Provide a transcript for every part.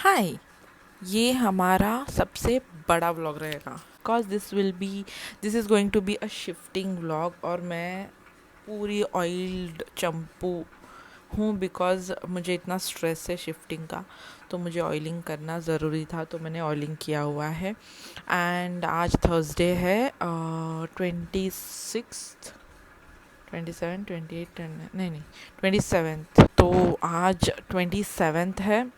हाय। ये हमारा सबसे बड़ा व्लॉग रहेगा because this is going to be a shifting vlog. और मैं पूरी ऑयल्ड चंपू हूँ बिकॉज मुझे इतना स्ट्रेस है शिफ्टिंग का, तो मुझे ऑयलिंग करना ज़रूरी था, तो मैंने ऑयलिंग किया हुआ है। एंड आज थर्सडे है, 26, 27, 28, नहीं, 27th। तो आज 27th है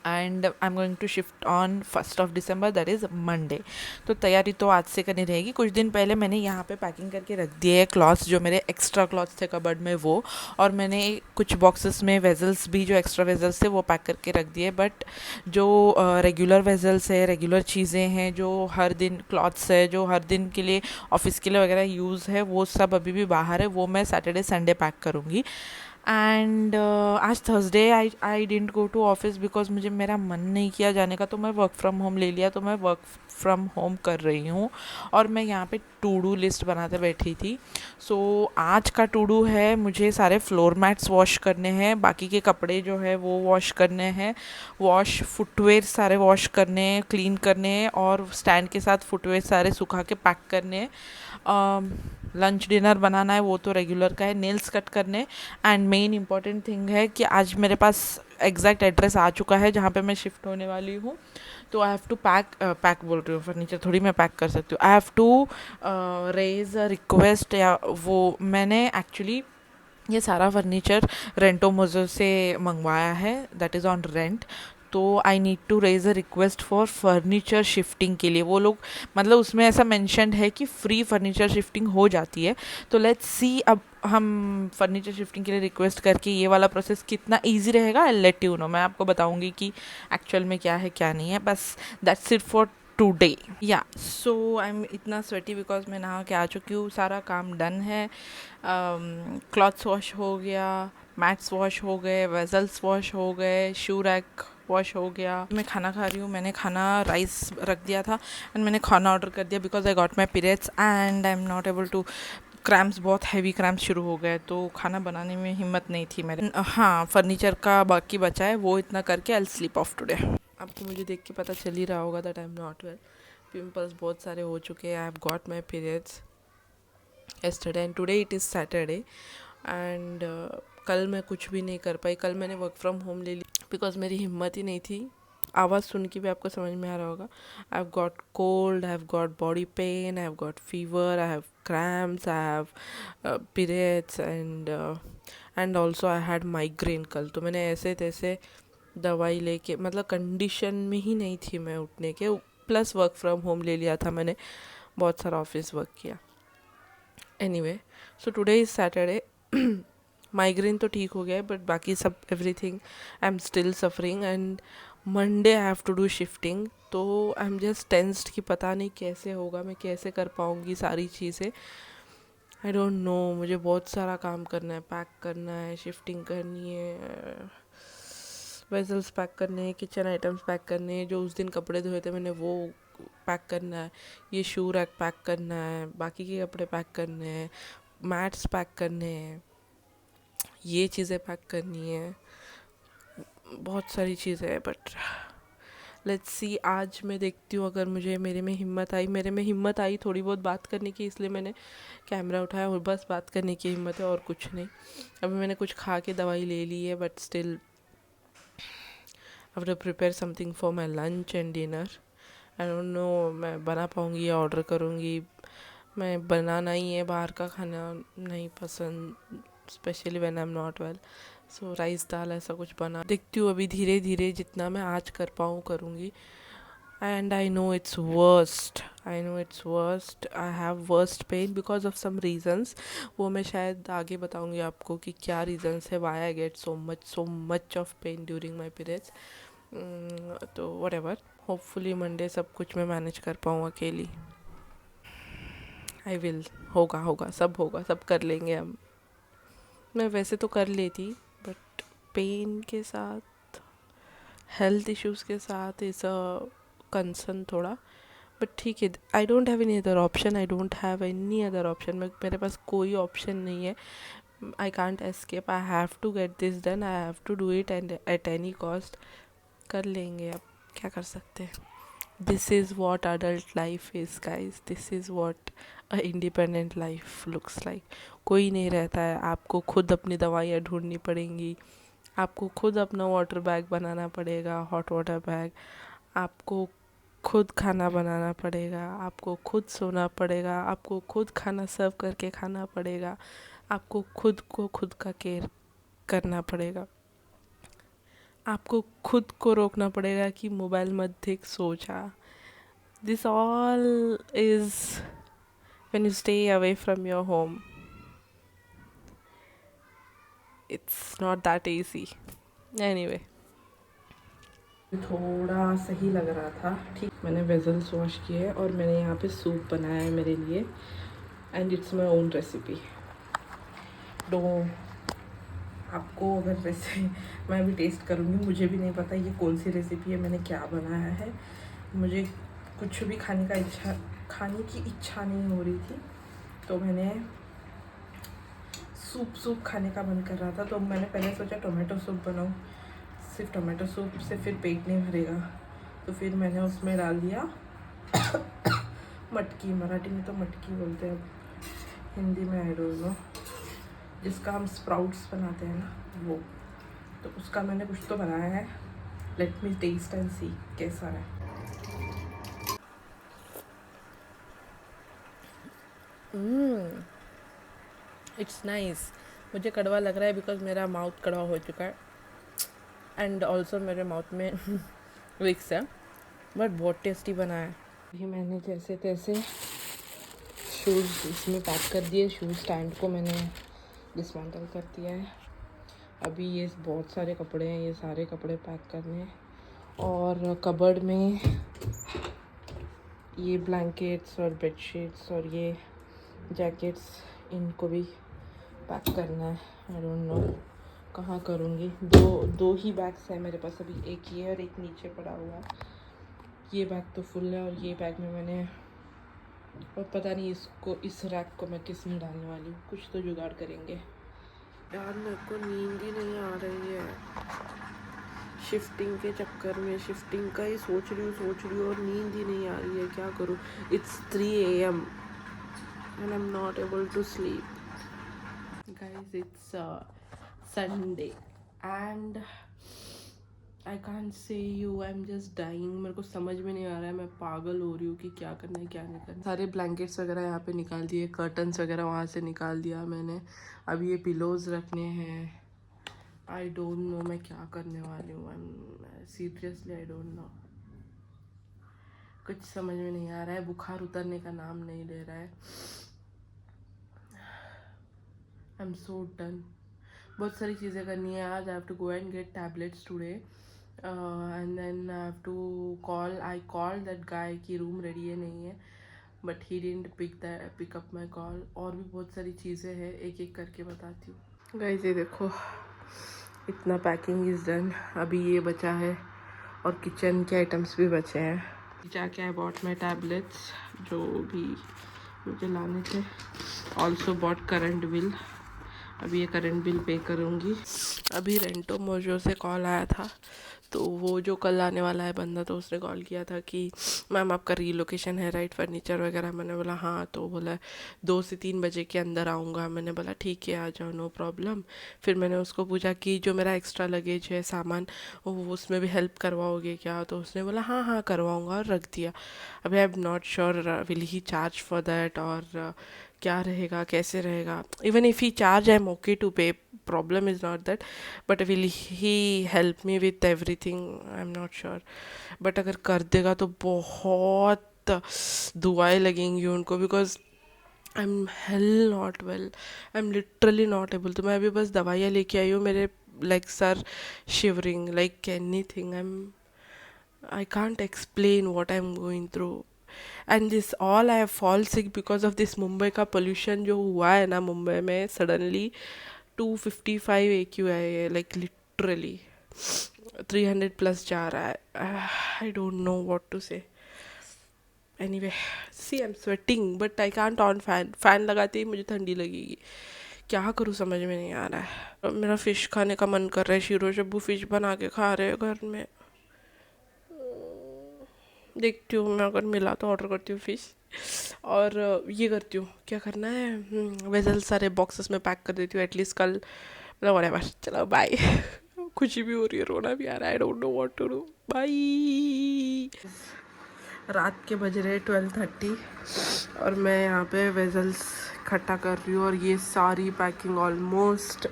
and I am going to shift on 1 दिसंबर, दैट इज़ मंडे। तो तैयारी तो आज से करनी रहेगी। कुछ दिन पहले मैंने यहाँ पे पैकिंग करके रख दिए है क्लॉथ्स, जो मेरे एक्स्ट्रा क्लॉथ्स थे कबर्ड में वो, और मैंने कुछ बॉक्सेस में वेजल्स भी, जो एक्स्ट्रा वेजल्स थे वो पैक करके रख दिए। बट जो रेगुलर वेजल्स है, रेगुलर चीज़ें हैं, जो हर दिन क्लॉथ्स है, जो हर दिन के लिए ऑफिस के लिए वगैरह यूज़ है, वो सब अभी भी बाहर है, वो मैं सैटरडे संडे पैक करूँगी। एंड आज Thursday I didn't go to office because मुझे मेरा मन नहीं किया जाने का, तो मैं वर्क फ्रॉम होम ले लिया, तो मैं वर्क फ्रॉम होम कर रही हूँ। और मैं यहाँ पे टू डू लिस्ट बनाते बैठी थी। सो आज का टू डू है, मुझे सारे फ्लोर मैट्स वॉश करने हैं, बाकी के कपड़े जो है वो वॉश करने हैं, वॉश फुटवेयर सारे वॉश करने हैं, क्लीन करने हैं, और स्टैंड के साथ फुटवेयर सारे सुखा के पैक करने हैं। लंच डिनर बनाना है, वो तो रेगुलर का है, नेल्स कट करने। एंड मेन इंपॉर्टेंट थिंग है कि आज मेरे पास एग्जैक्ट एड्रेस आ चुका है जहाँ पे मैं शिफ्ट होने वाली हूँ। तो आई हैव टू पैक बोल रही हूँ, फर्नीचर थोड़ी मैं पैक कर सकती हूँ। I have to raise a request, या वो मैंने एक्चुअली ये सारा फर्नीचर रेंटो मोजो से मंगवाया है, दैट इज़ ऑन रेंट। तो I need to raise a request for furniture shifting के लिए। वो लोग, मतलब उसमें ऐसा मैंशनड है कि फ्री फर्नीचर शिफ्टिंग हो जाती है। तो लेट्स सी, अब हम फर्नीचर शिफ्टिंग के लिए रिक्वेस्ट करके ये वाला प्रोसेस कितना इजी रहेगा, आई लेट यू नो। मैं आपको बताऊंगी कि एक्चुअल में क्या है क्या नहीं है। बस दैट्स इट फॉर टुडे। या सो आई एम इतना स्वेटी बिकॉज मैं नहा के आ चुकी हूँ, सारा काम डन है। क्लॉथ्स वॉश हो गया, मैट्स वॉश हो गए, वेजल्स वॉश हो गए, शू रैक वॉश हो गया। मैं खाना खा रही हूँ, मैंने खाना राइस रख दिया था एंड मैंने खाना ऑर्डर कर दिया because I got my periods and I am not able to. Cramps, बहुत हैवी क्रैम्प्स शुरू हो गए, तो खाना बनाने में हिम्मत नहीं थी मेरे। हाँ, फर्नीचर का बाकी बचा है, वो इतना करके आई स्लीप ऑफ टुडे। आपको मुझे देख के पता चल ही रहा होगा that I am not well. Pimples बहुत सारे हो चुके हैं। I have got my periods yesterday and today it is Saturday and कल मैं कुछ भी नहीं कर पाई। कल मैंने वर्क फ्रॉम होम ले ली बिकॉज मेरी हिम्मत ही नहीं थी। आवाज़ सुन के भी आपको समझ में आ रहा होगा। I have got cold, I have got body pain, I have got fever, I have cramps, I have periods and also I had migraine. कल तो मैंने ऐसे तैसे दवाई लेके, मतलब कंडीशन में ही नहीं थी मैं उठने के, प्लस वर्क फ्रॉम होम ले लिया था मैंने, बहुत सारा ऑफिस वर्क किया। Anyway, so today is Saturday. Migraine तो ठीक हो गया है, बट बाकी सब everything I am still suffering. And Monday I have to do shifting. तो आई एम जस्ट टेंस्ड कि पता नहीं कैसे होगा, मैं कैसे कर पाऊँगी सारी चीज़ें। आई डोंट नो। मुझे बहुत सारा काम करना है, पैक करना है, शिफ्टिंग करनी है, वेजल्स पैक करने हैं, किचन आइटम्स पैक करने हैं, जो उस दिन कपड़े धोए थे मैंने वो पैक करना है, ये शू रैक पैक करना है, बाकी के कपड़े पैक करने हैं, मैट्स पैक करने हैं, ये चीज़ें पैक करनी है, बहुत सारी चीज़ें हैं। बट लेट्स सी, आज मैं देखती हूँ अगर मुझे मेरे में हिम्मत आई थोड़ी बहुत बात करने की, इसलिए मैंने कैमरा उठाया और बस बात करने की हिम्मत है और कुछ नहीं। अभी मैंने कुछ खा के दवाई ले ली है, but still I have to prepare something for my lunch and dinner. I don't know मैं बना पाऊँगी या ऑर्डर करूँगी। मैं बनाना ही है, बाहर का खाना नहीं पसंद, specially when I am not well. So rice दाल ऐसा कुछ बना देखती हूँ। अभी धीरे धीरे जितना मैं आज कर पाऊँ करूँगी। And I know it's worst, I have worst pain because of some reasons. वो मैं शायद आगे बताऊँगी आपको कि क्या रीजन्स है, why I get so much of pain during my periods. तो वट एवर, होपफुली मंडे सब कुछ मैं मैनेज कर पाऊँ अकेली। आई विल, होगा, सब कर लेंगे हम। मैं वैसे तो कर लेती, बट पेन के साथ, हेल्थ इश्यूज़ के साथ इज़ अ कंसर्न थोड़ा। बट ठीक है, I don't have any other option. मेरे पास कोई ऑप्शन नहीं है। I can't escape, I have to get this done, I have to do it and at any cost. कर लेंगे, अब क्या कर सकते हैं। This is what adult life is guys, this is what a independent life looks like. कोई नहीं रहता है, आपको खुद अपनी दवाइयाँ ढूंढनी पड़ेंगी, आपको खुद अपना वाटर बैग बनाना पड़ेगा, हॉट वाटर बैग, आपको खुद खाना बनाना पड़ेगा, आपको खुद सोना पड़ेगा, आपको खुद खाना सर्व करके खाना पड़ेगा, आपको खुद को खुद का केयर करना पड़ेगा, आपको खुद को रोकना पड़ेगा कि मोबाइल मत देख, सो जा। This all is when you stay away from your home, it's not that easy. Anyway, थोड़ा सही लग रहा था, ठीक। मैंने वेजल्स वॉश किए और मैंने यहाँ पे सूप बनाया है मेरे लिए, and it's my own recipe. तो आपको अगर वैसे मैं भी टेस्ट करूँगी, मुझे भी नहीं पता ये कौन सी रेसिपी है, मैंने क्या बनाया है। मुझे कुछ भी खाने की इच्छा नहीं हो रही थी, तो मैंने सूप खाने का मन कर रहा था, तो मैंने पहले सोचा टोमेटो सूप बनाऊँ। सिर्फ टोमेटो सूप से फिर पेट नहीं भरेगा, तो फिर मैंने उसमें डाल दिया मटकी, मराठी में तो मटकी बोलते हैं, हिंदी में आई डोंट नो, जिसका हम स्प्राउट्स बनाते हैं ना वो, तो उसका मैंने कुछ तो बनाया है। लेट मी टेस्ट एंड सी कैसा है। It's nice. मुझे कड़वा लग रहा है बिकॉज मेरा माउथ कड़वा हो चुका है, एंड ऑल्सो मेरे माउथ में विक्स है, बट बहुत टेस्टी बना है। अभी मैंने जैसे तैसे शूज़ इसमें पैक कर दिए, शूज़ स्टैंड को मैंने डिसमेंटल कर दिया है। अभी ये बहुत सारे कपड़े हैं, ये सारे कपड़े पैक करने हैं, और कबर्ड में ये ब्लैंकेट्स और बेडशीट्स और ये जैकेट्स, इनको भी पैक करना है। आई डोंट नो कहाँ करूँगी। दो ही बैग्स हैं मेरे पास अभी, एक ये और एक नीचे पड़ा हुआ है। ये बैग तो फुल है, और ये बैग में मैंने, और पता नहीं इसको, इस रैक को मैं किस में डालने वाली हूँ, कुछ तो जुगाड़ करेंगे। यार मेरे को नींद ही नहीं आ रही है, शिफ्टिंग के चक्कर में शिफ्टिंग का ही सोच रही हूँ और नींद ही नहीं आ रही है, क्या करूँ। It's 3 AM and I'm not able to sleep. Guys, it's Sunday and I can't say you, I'm just dying. मेरे को समझ में नहीं आ रहा है, मैं पागल हो रही हूँ कि क्या करना है क्या नहीं करना। सारे ब्लैंकेट्स वगैरह यहाँ पे निकाल दिए, कर्टन्स वगैरह वहाँ से निकाल दिया मैंने। अब ये पिलोज रखने हैं। आई डोंट नो मैं क्या करने वाली हूँ, सीरियसली आई डोंट नो, कुछ समझ में नहीं आ रहा है। बुखार उतरने का नाम नहीं ले रहा है। I am so done. बहुत सारी चीज़ें करनी है आज। I have to go and get tablets today, and then I have to I call that guy की रूम रेडी है नहीं है, but he didn't pick up my call. और भी बहुत सारी चीज़ें हैं, एक एक करके बताती हूँ। गाइस ये देखो, इतना पैकिंग इज़ डन। अभी ये बचा है, और किचन के आइटम्स भी बचे हैं। जाके आई बॉट माई टैबलेट्स जो भी मुझे लाने थे। ऑल्सो बॉट करंट बिल, अभी ये करंट बिल पे करूँगी। अभी रेंटो मोजो से कॉल आया था, तो वो जो कल आने वाला है बंदा, तो उसने कॉल किया था कि मैम आपका रीलोकेशन है राइट, फर्नीचर वगैरह। मैंने बोला हाँ, तो बोला 2 से 3 बजे के अंदर आऊँगा। मैंने बोला ठीक है, आ जाओ, नो प्रॉब्लम। फिर मैंने उसको पूछा कि जो मेरा एक्स्ट्रा लगेज है सामान, वो उसमें भी हेल्प करवाओगे क्या, तो उसने बोला हाँ हाँ करवाऊँगा, और रख दिया। अभी I am not sure will he charge for that, और क्या रहेगा कैसे रहेगा। Even if he charge I am okay to pay, problem is not that, but will he help me with everything, I am not sure. But अगर कर देगा तो बहुत दुआएं लगेंगी उनको, because I am hell not well, I am literally not able. तो मैं अभी बस दवाइयाँ लेके आई हूँ, मेरे legs are shivering like anything. I can't explain what I'm going through. And this all I fall sick because of this Mumbai का पोल्यूशन जो हुआ है ना, मुंबई में सडनली 255 AQ है, लाइक लिटरली 300 प्लस जा रहा है। I don't know what to say. Anyway, see I am sweating but I can't on fan लगाते ही मुझे ठंडी लगेगी, क्या करूँ समझ में नहीं आ रहा है। मेरा फ़िश खाने का मन कर रहा है, शीरो शब्बू फ़िश बना के खा रहे हैं घर में। देखती हूँ मैं, अगर मिला तो ऑर्डर करती हूँ फ़िश। और ये करती हूँ, क्या करना है, वेजल सारे बॉक्सेस में पैक कर देती हूँ एटलीस्ट कल, मतलब व्हाटएवर। चलो बाय। खुशी भी हो रही है, रोना भी आ रहा है, I don't know what to do. Bye. रात के बज रहे 12:30 और मैं यहाँ पे वेजल्स इकट्ठा कर रही हूँ, और ये सारी पैकिंग ऑलमोस्ट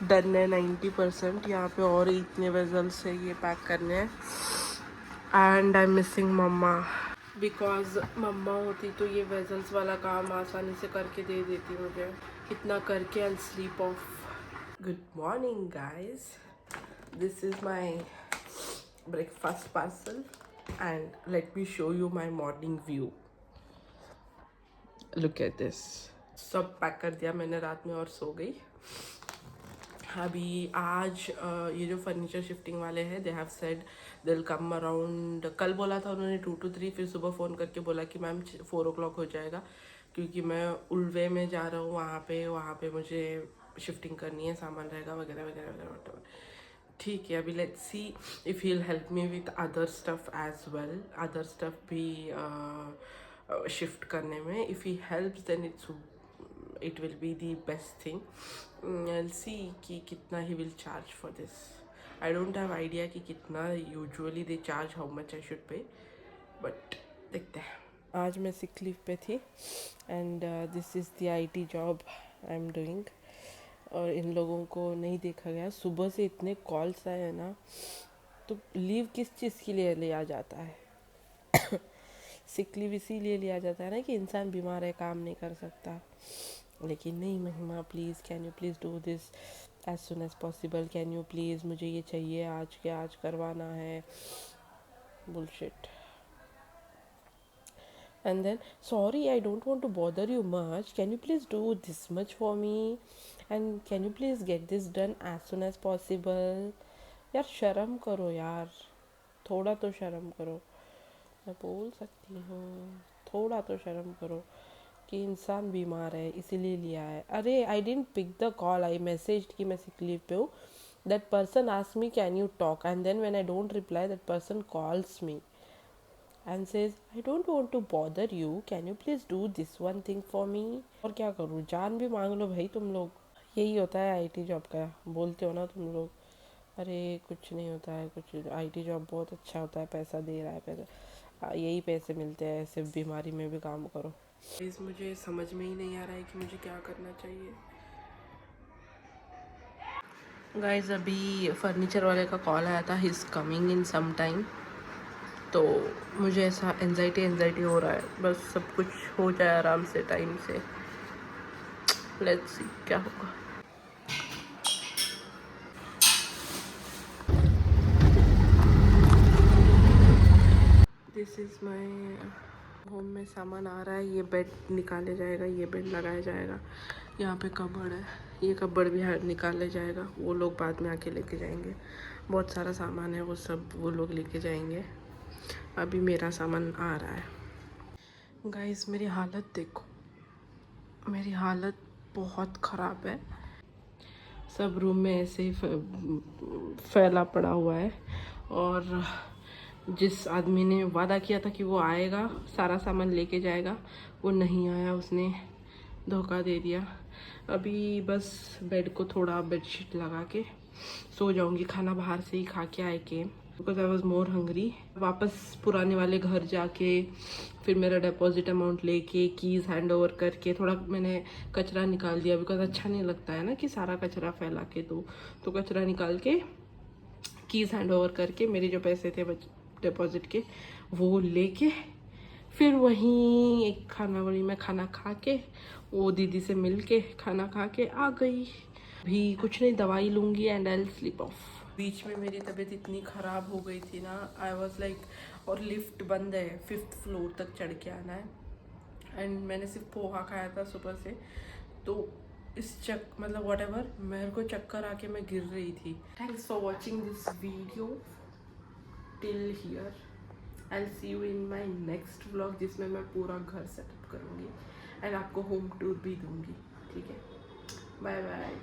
डन है 90%। यहाँ पे और इतने वेजल्स है ये पैक करने हैं। And I am missing mama, बिकॉज मम्मा होती तो ये वेजल्स वाला काम आसानी से करके दे देती मुझे। इतना करके I sleep of. Good morning guys, this is my breakfast parcel and let me show you my morning view. Look at this. सब पैक कर दिया मैंने रात में और सो गई। अभी आज ये जो फर्नीचर शिफ्टिंग वाले हैं, they have said they will come around, कल बोला था उन्होंने 2 to 3, फिर सुबह फ़ोन करके बोला कि मैम 4 o'clock हो जाएगा, क्योंकि मैं उल्वे में जा रहा हूँ, वहाँ पे मुझे शिफ्टिंग करनी है, सामान रहेगा वगैरह वगैरह वगैरह। ठीक है, अभी let's see if he will help me with other stuff as well, other stuff भी शिफ्ट करने में। If he helps then it will be the best thing. I'll see कि कितना he will charge for this. I don't have idea कि कितना usually they charge, how much I should pay, but देखते हैं। आज मैं सिक लीव पे थी and this is the IT job I am doing, और इन लोगों को नहीं देखा गया। सुबह से इतने कॉल्स आए हैं ना, तो लीव किस चीज़ के लिए लिया जाता है? सिक लीव इसीलिए लिया जाता है ना कि इंसान बीमार है, काम नहीं कर सकता। लेकिन नहीं, Mahima please, can you please do this as soon as possible, can you please, मुझे ये चाहिए आज के आज करवाना है। Bullshit. And then, sorry, I don't want to bother you much, can you please do this much for me, and can you please get this done as soon as possible. यार शर्म करो यार, थोड़ा तो शर्म करो। मैं बोल सकती हूँ, थोड़ा तो शर्म करो कि इंसान बीमार है इसीलिए लिया है। अरे I didn't pick the call, I messaged कि मैं सिक लीव पे हूँ। That person asked me can you talk, and then when I don't reply that person calls me and says I don't want to bother you, can you please do this one thing for me. और क्या करूँ, जान भी मांग लो भाई तुम लोग। यही होता है IT जॉब का, बोलते हो ना तुम लोग, अरे कुछ नहीं होता है, कुछ IT जॉब बहुत अच्छा होता है, पैसा दे रहा है, पैसा यही पैसे मिलते हैं, सिर्फ बीमारी में भी काम करो। प्लीज़ मुझे समझ में ही नहीं आ रहा है कि मुझे क्या करना चाहिए। गाइज अभी फर्नीचर वाले का कॉल आया था, he is coming in some time, तो मुझे ऐसा एंजाइटी हो रहा है, बस सब कुछ हो जाए आराम से टाइम से। लेट्स सी क्या होगा। दिस इज़ माई होम में सामान आ रहा है, ये बेड निकाले जाएगा, ये बेड लगाया जाएगा, यहाँ पे कबर्ड है, ये कबर्ड भी निकाले जाएगा, वो लोग बाद में आके लेके जाएंगे। बहुत सारा सामान है, वो सब वो लोग लेके जाएंगे। अभी मेरा सामान आ रहा है। गाइस मेरी हालत देखो, मेरी हालत बहुत ख़राब है। सब रूम में ऐसे ही फैला पड़ा हुआ है, और जिस आदमी ने वादा किया था कि वो आएगा सारा सामान लेके जाएगा, वो नहीं आया, उसने धोखा दे दिया। अभी बस बेड को थोड़ा बेडशीट लगा के सो जाऊंगी, खाना बाहर से ही खा के आए के, because I was more hungry. वापस पुराने वाले घर जाके फिर मेरा डिपॉजिट अमाउंट लेके कीज़ हैंड ओवर करके थोड़ा मैंने कचरा निकाल दिया, बिकॉज अच्छा नहीं लगता है ना कि सारा कचरा फैला के, तो कचरा निकाल के कीज़ हैंड ओवर करके मेरे जो पैसे थे डिपॉजिट के वो लेके फिर वहीं एक खानावड़ी में खाना खा के, वो दीदी से मिल के खाना खा के आ गई। भी कुछ नहीं, दवाई लूँगी and I will sleep off. बीच में मेरी तबीयत इतनी ख़राब हो गई थी ना, आई वॉज लाइक, और लिफ्ट बंद है, 5th फ्लोर तक चढ़ के आना है, एंड मैंने सिर्फ पोहा खाया था सुबह से, तो इस मतलब व्हाटएवर, मेरे को चक्कर आके मैं गिर रही थी। Thanks for watching this video till here. I see you in my next vlog, जिसमें मैं पूरा घर सेटअप करूँगी एंड आपको होम टूर भी दूँगी। ठीक है, बाय बाय।